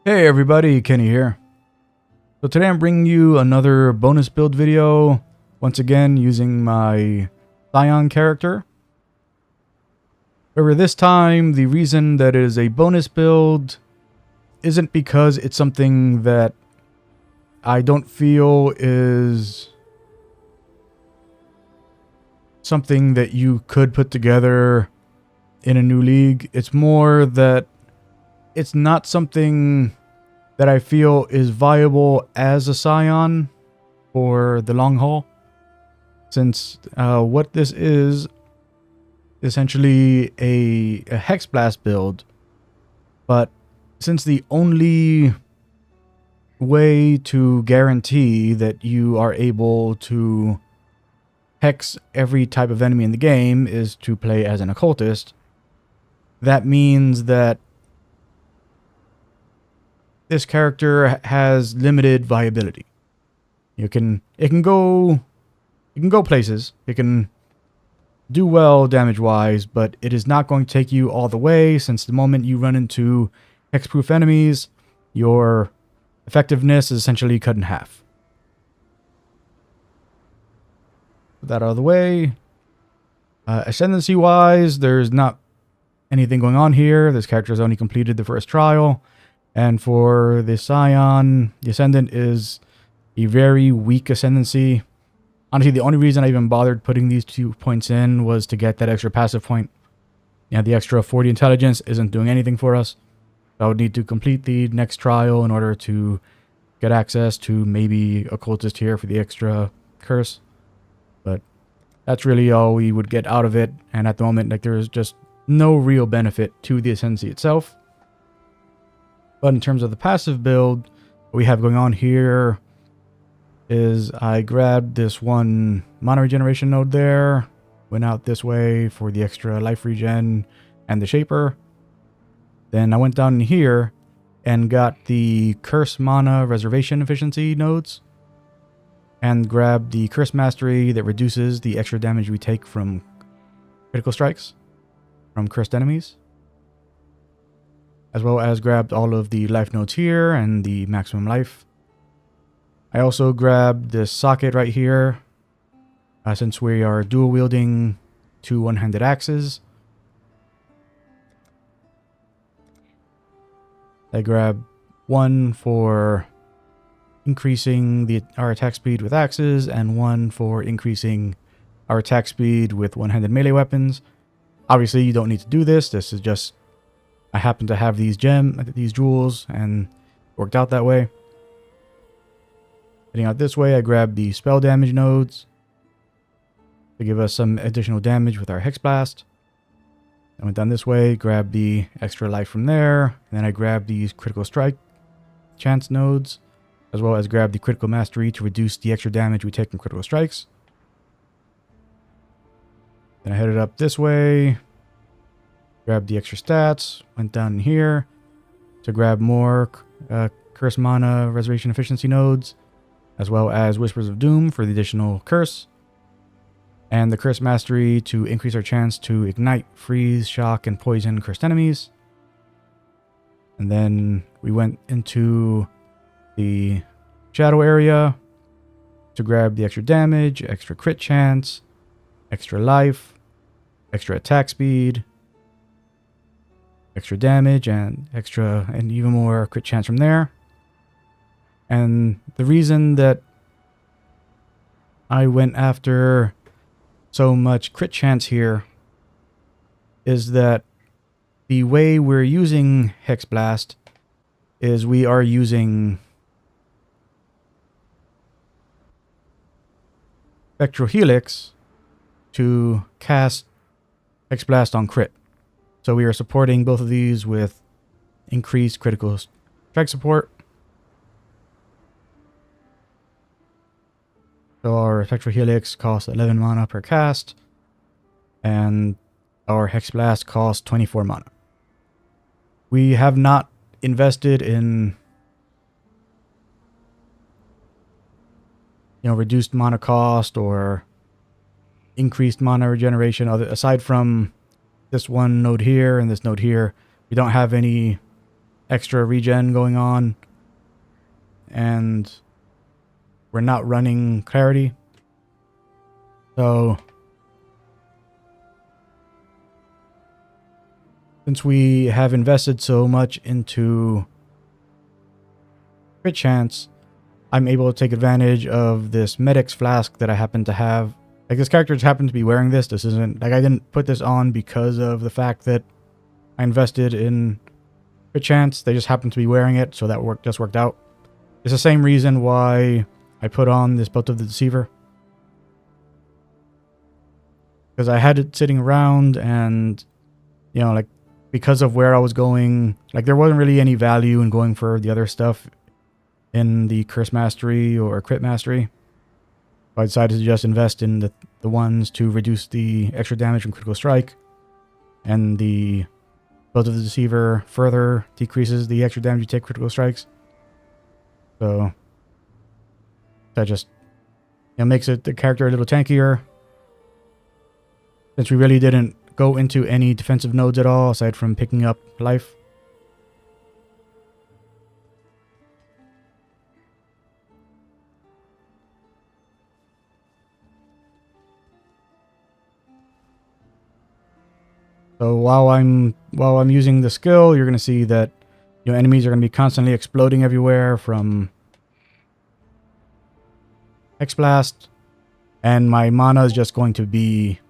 Hey everybody, Kenny here. So today I'm bringing you another bonus build video, once again using my Scion character. However, this time the reason that it is a bonus build isn't because it's something that I don't feel is something that you could put together in a new league. It's more that it's not something that I feel is viable as a Scion for the long haul. Since what this is essentially a Hex Blast build, but since the only way to guarantee that you are able to hex every type of enemy in the game is to play as an occultist, that means that this character has limited viability. It can go places. It can do well damage-wise, but it is not going to take you all the way, since the moment you run into hexproof enemies, your effectiveness is essentially cut in half. Put that out of the way. Ascendancy-wise, there's not anything going on here. This character has only completed the first trial. And for the Scion, the Ascendant is a very weak Ascendancy. Honestly, the only reason I even bothered putting these 2 points in was to get that extra passive point. Yeah, the extra 40 intelligence isn't doing anything for us. I would need to complete the next trial in order to get access to maybe Occultist here for the extra curse. But that's really all we would get out of it. And at the moment, like, there is just no real benefit to the Ascendancy itself. But in terms of the passive build, what we have going on here is I grabbed this one mana regeneration node there, went out this way for the extra life regen and the shaper. Then I went down in here and got the curse mana reservation efficiency nodes and grabbed the curse mastery that reduces the extra damage we take from critical strikes from cursed enemies, as well as grabbed all of the life nodes here and the maximum life. I also grabbed this socket right here, since we are dual wielding 2 one-handed axes. I grabbed one for increasing our attack speed with axes, and one for increasing our attack speed with one-handed melee weapons. Obviously, you don't need to do this. This is just, I happen to have these jewels, and worked out that way. Heading out this way, I grabbed the spell damage nodes to give us some additional damage with our Hex Blast. I went down this way, grabbed the extra life from there, and then I grabbed these critical strike chance nodes, as well as grabbed the critical mastery to reduce the extra damage we take from critical strikes. Then I headed up this way, grabbed the extra stats, went down in here to grab more curse mana reservation efficiency nodes, as well as Whispers of Doom for the additional curse, and the curse mastery to increase our chance to ignite, freeze, shock, and poison cursed enemies. And then we went into the shadow area to grab the extra damage, extra crit chance, extra life, extra attack speed, extra damage, and even more crit chance from there. And the reason that I went after so much crit chance here is that the way we're using Hex Blast is we are using Spectral Helix to cast Hex Blast on crit. So we are supporting both of these with increased critical strike support. So our Spectral Helix costs 11 mana per cast, and our Hex Blast costs 24 mana. We have not invested in reduced mana cost or increased mana regeneration, aside from this one node here and this node here. We don't have any extra regen going on, and we're not running clarity. So since we have invested so much into crit chance, I'm able to take advantage of this Medic's flask that I happen to have. Like, this character just happened to be wearing this. This isn't, like, I didn't put this on because of the fact that I invested in crit chance. They just happened to be wearing it, so that just worked out. It's the same reason why I put on this Belt of the Deceiver. Because I had it sitting around, and, you know, like, because of where I was going, like, there wasn't really any value in going for the other stuff in the Curse Mastery or Crit Mastery. So I decided to just invest in the ones to reduce the extra damage from Critical Strike, and the Belt of the Deceiver further decreases the extra damage you take critical strikes. So that just, you know, makes the character a little tankier. Since we really didn't go into any defensive nodes at all, aside from picking up life. So while I'm using the skill, you're gonna see that, you know, enemies are gonna be constantly exploding everywhere from Hex Blast, and my mana is just going to be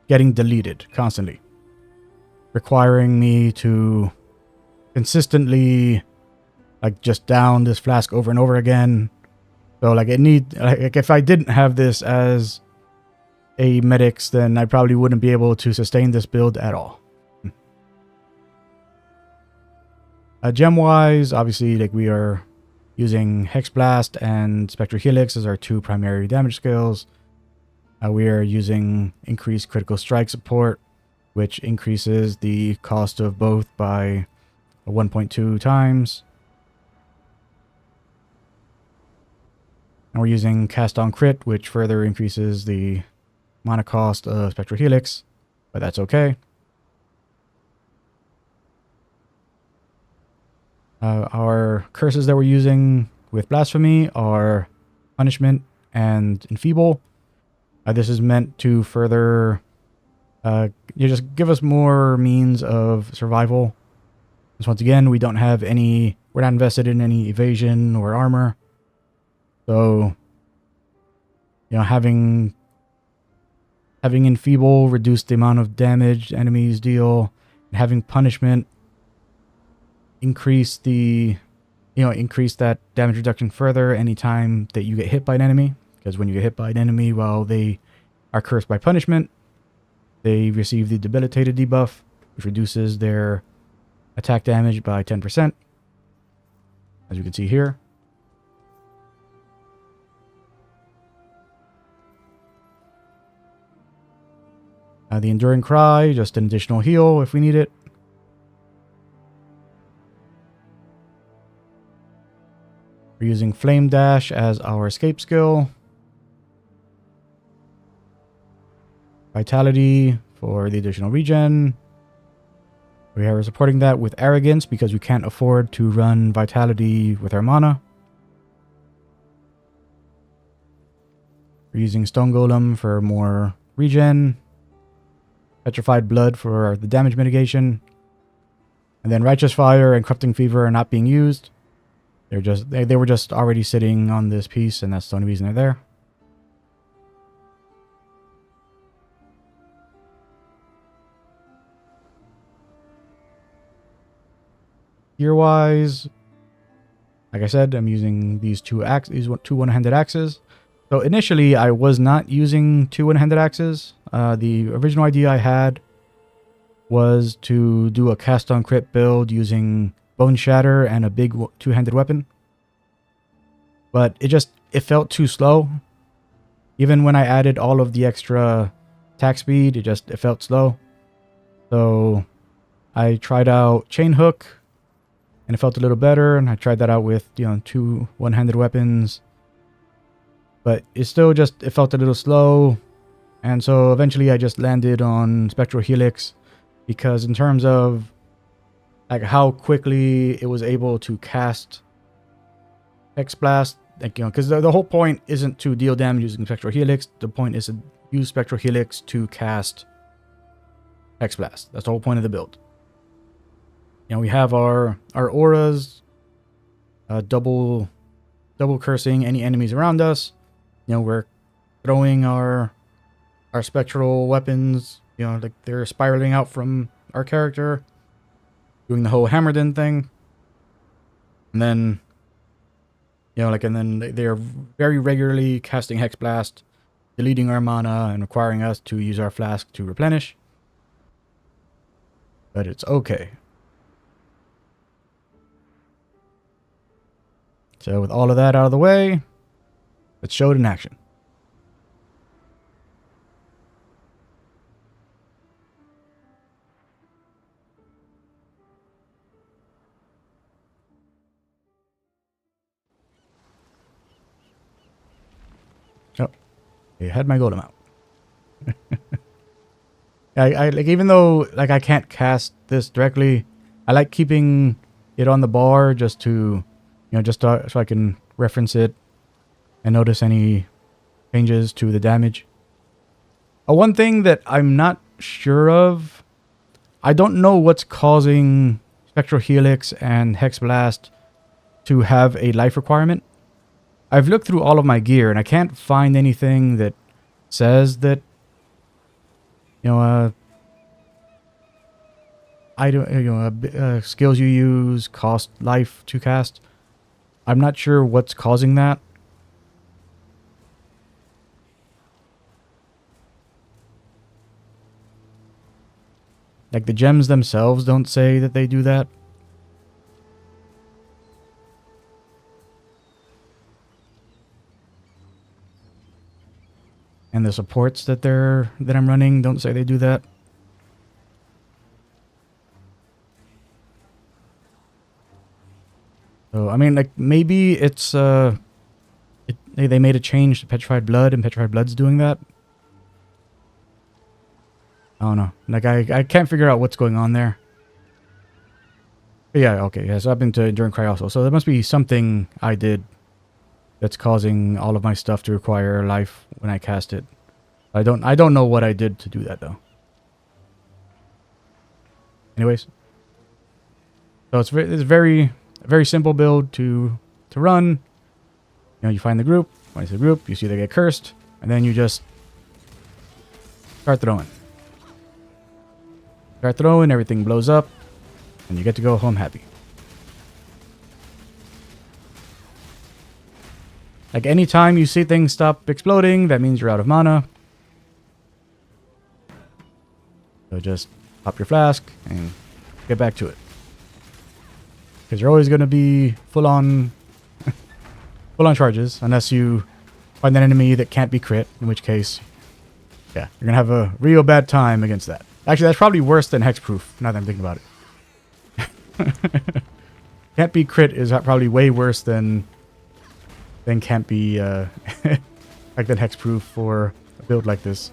getting deleted constantly, requiring me to consistently, like, just down this flask over and over again. So, like, like, if I didn't have this as a medics, then I probably wouldn't be able to sustain this build at all. Gem wise, obviously, like, we are using Hex Blast and Spectral Helix as our two primary damage skills. We are using increased critical strike support, which increases the cost of both by 1.2 times. And we're using Cast on Crit, which further increases the mana cost of Spectral Helix, but that's okay. Our curses that we're using with Blasphemy are Punishment and Enfeeble. This is meant to further you just give us more means of survival. Because once again, we're not invested in any evasion or armor. So, you know, having Enfeeble reduce the amount of damage enemies deal, and having Punishment increase that damage reduction further anytime that you get hit by an enemy. Because when you get hit by an enemy while they are cursed by punishment, they receive the debilitated debuff, which reduces their attack damage by 10%, as you can see here. The Enduring Cry, just an additional heal if we need it. We're using Flame Dash as our escape skill. Vitality for the additional regen. We are supporting that with Arrogance because we can't afford to run Vitality with our mana. We're using Stone Golem for more regen. Petrified Blood for the damage mitigation. And then Righteous Fire and Corrupting Fever are not being used. They were just already sitting on this piece, and that's the only reason they're there. Gear-wise, like I said, I'm using these two one-handed axes. So initially, I was not using two one-handed axes. The original idea I had was to do a cast on crit build using Bone Shatter and a big two-handed weapon. But it felt too slow. Even when I added all of the extra attack speed, it felt slow. So I tried out Chain Hook, and it felt a little better, and I tried that out with, you know, two one-handed weapons. But it felt a little slow. And so eventually I just landed on Spectral Helix, because in terms of like how quickly it was able to cast Hex Blast. Like, because the whole point isn't to deal damage using Spectral Helix. The point is to use Spectral Helix to cast Hex Blast. That's the whole point of the build. We have our auras, double cursing any enemies around us. We're throwing our spectral weapons. Like they're spiraling out from our character, doing the whole Hammerden thing, and then and then they're very regularly casting Hex Blast, deleting our mana and requiring us to use our flask to replenish. But it's okay. So with all of that out of the way, let's show it in action. Oh, I had my golem out. I like, even though like I can't cast this directly, I like keeping it on the bar just to, so I can reference it and notice any changes to the damage. One thing that I'm not sure of, I don't know what's causing Spectral Helix and Hex Blast to have a life requirement. I've looked through all of my gear and I can't find anything that says that, skills you use cost life to cast. I'm not sure what's causing that. Like the gems themselves don't say that they do that. And the supports that I'm running don't say they do that. So I mean, like maybe it's they made a change to Petrified Blood, and Petrified Blood's doing that. I don't know. Like I can't figure out what's going on there. But yeah, okay, yeah. So I've been to Enduring Cry also. So there must be something I did that's causing all of my stuff to require life when I cast it. I don't know what I did to do that though. Anyways, so it's very simple build to run. You find the group. When it's the group, you see they get cursed, and then you just start throwing. Start throwing, everything blows up, and you get to go home happy. Like anytime you see things stop exploding, that means you're out of mana. So just pop your flask and get back to it. Because you're always going to be full on charges, unless you find an enemy that can't be crit, in which case, yeah, you're going to have a real bad time against that. Actually, that's probably worse than Hexproof, now that I'm thinking about it. Can't be crit is probably way worse than can't be like than Hexproof for a build like this.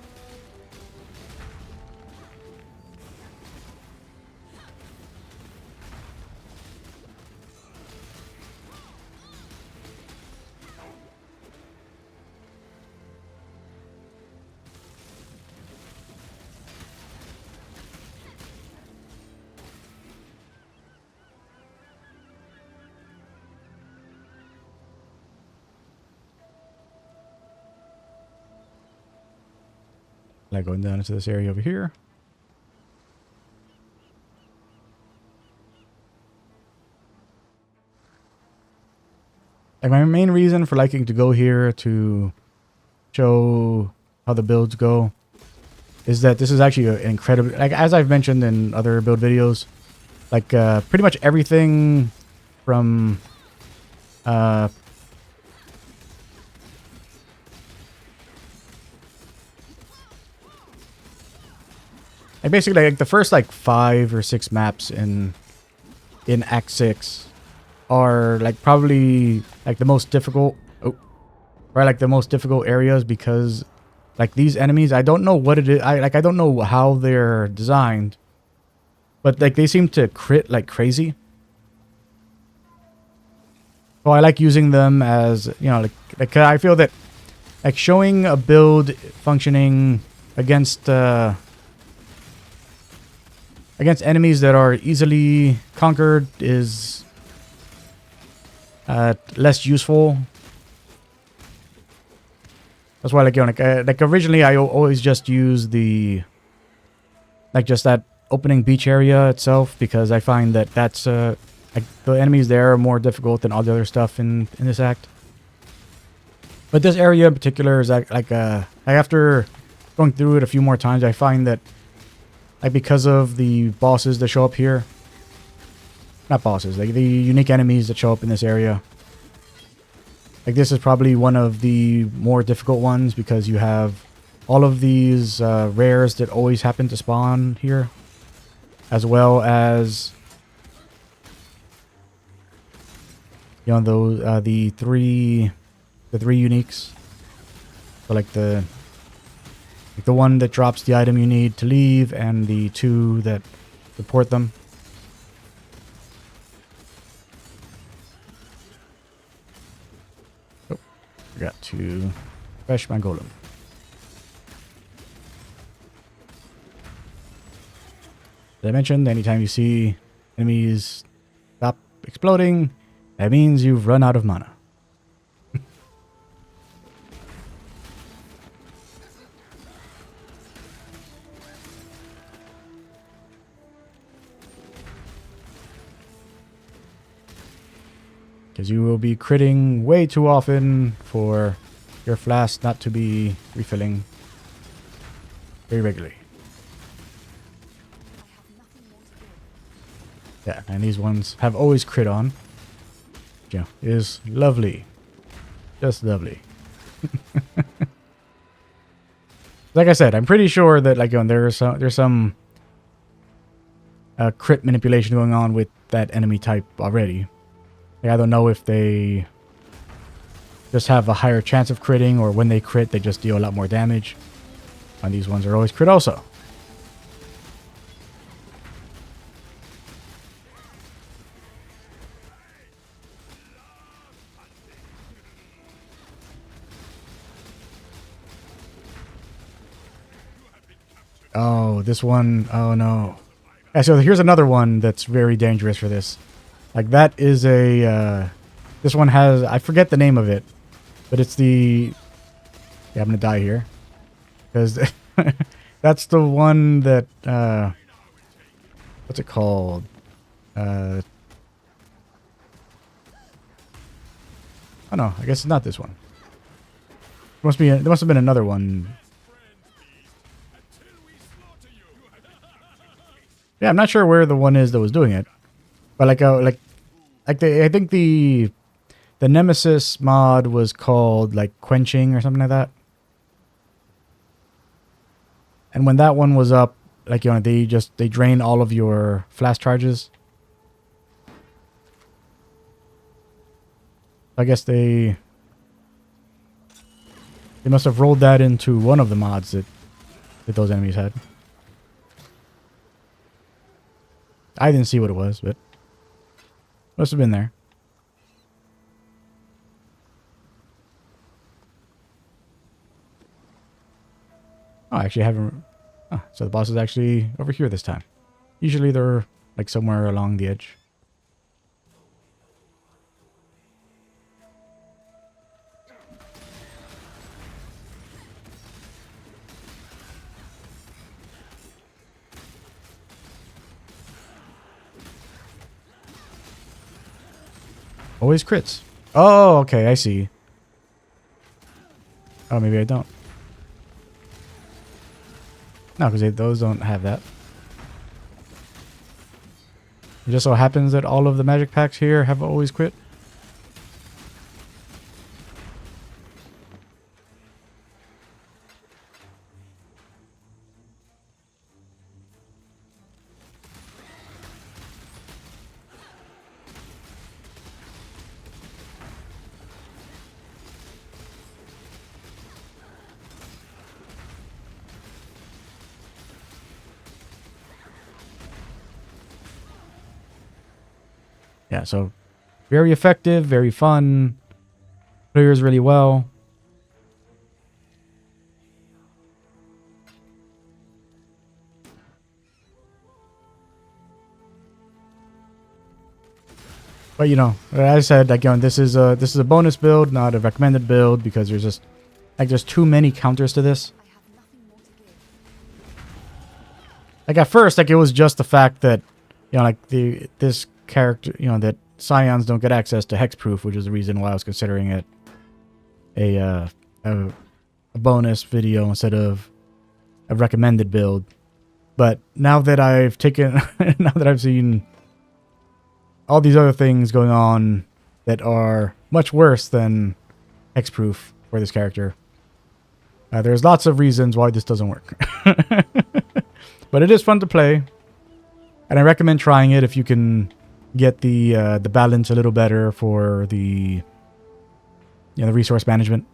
Like going down into this area over here. Like my main reason for liking to go here to show how the builds go is that this is actually an incredible, like as I've mentioned in other build videos, like pretty much everything from like basically like the first like 5 or 6 maps in Act 6 are like probably like the most difficult. Oh, right, like the most difficult areas because like these enemies, I don't know what it is. I don't know how they're designed, but like they seem to crit like crazy. So I like using them as, you know, like I feel that like showing a build functioning against against enemies that are easily conquered is less useful. That's why, like, you know, like originally I always just use the, like, just that opening beach area itself, because I find that that's like the enemies there are more difficult than all the other stuff in this act. But this area in particular is like after going through it a few more times, I find that, like, because of the bosses that show up here, not bosses, like the unique enemies that show up in this area, like this is probably one of the more difficult ones, because you have all of these rares that always happen to spawn here, as well as, you know, those the three uniques. So like the one that drops the item you need to leave, and the two that support them. Oh, forgot to refresh my golem. As I mentioned, anytime you see enemies stop exploding, that means you've run out of mana. Because you will be critting way too often for your flask not to be refilling very regularly. Yeah, and these ones have always crit on. Yeah, is lovely. Just lovely. Like I said, I'm pretty sure that, like, there's some crit manipulation going on with that enemy type already. Like, I don't know if they just have a higher chance of critting, or when they crit, they just deal a lot more damage. And these ones are always crit also. Oh, this one. Oh, no. Yeah, so here's another one that's very dangerous for this. Like, that is a... this one has... I forget the name of it. But it's the... Yeah, I'm going to die here. Because that's the one that... what's it called? Oh, no. I guess it's not this one. There must have been another one. Yeah, I'm not sure where the one is that was doing it, but I think the Nemesis mod was called like quenching or something like that. And when that one was up, like, you know, they drain all of your flash charges. I guess they must have rolled that into one of the mods that those enemies had. I didn't see what it was, but must have been there. Oh, I actually haven't... Oh, so the boss is actually over here this time. Usually they're like somewhere along the edge. Always crits. Oh, okay, I see. Oh, maybe I don't. No, because those don't have that. It just so happens that all of the magic packs here have always crit. yeah, so very effective, very fun, clears really well. But you know, as I said, like, you know, this is a bonus build, not a recommended build, because there's just like there's too many counters to this. Like at first, like it was just the fact that, you know, like this character, you know, that Scions don't get access to hexproof, which is the reason why I was considering it a bonus video instead of a recommended build. But now that I've taken, now that I've seen all these other things going on that are much worse than hexproof for this character, there's lots of reasons why this doesn't work. But it is fun to play, and I recommend trying it if you can get the balance a little better for the, you know, the resource management.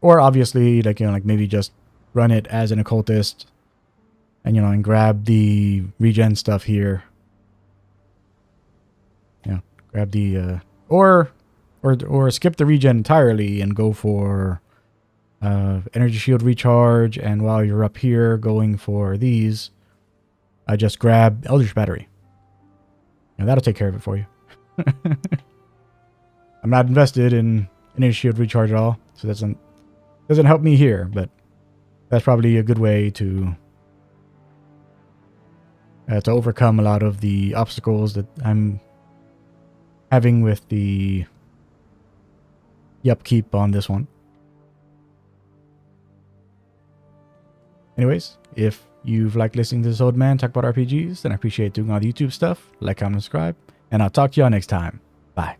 Or obviously, like, you know, like maybe just run it as an occultist, and, you know, and grab the regen stuff here. You know, grab the or skip the regen entirely and go for energy shield recharge, and while you're up here going for these, I just grab Eldritch Battery. And that'll take care of it for you. I'm not invested in energy shield recharge at all, so that doesn't help me here, but that's probably a good way to overcome a lot of the obstacles that I'm having with the upkeep on this one. Anyways, if you've liked listening to this old man talk about RPGs, then I appreciate doing all the YouTube stuff. Like, comment, subscribe, and I'll talk to y'all next time. Bye.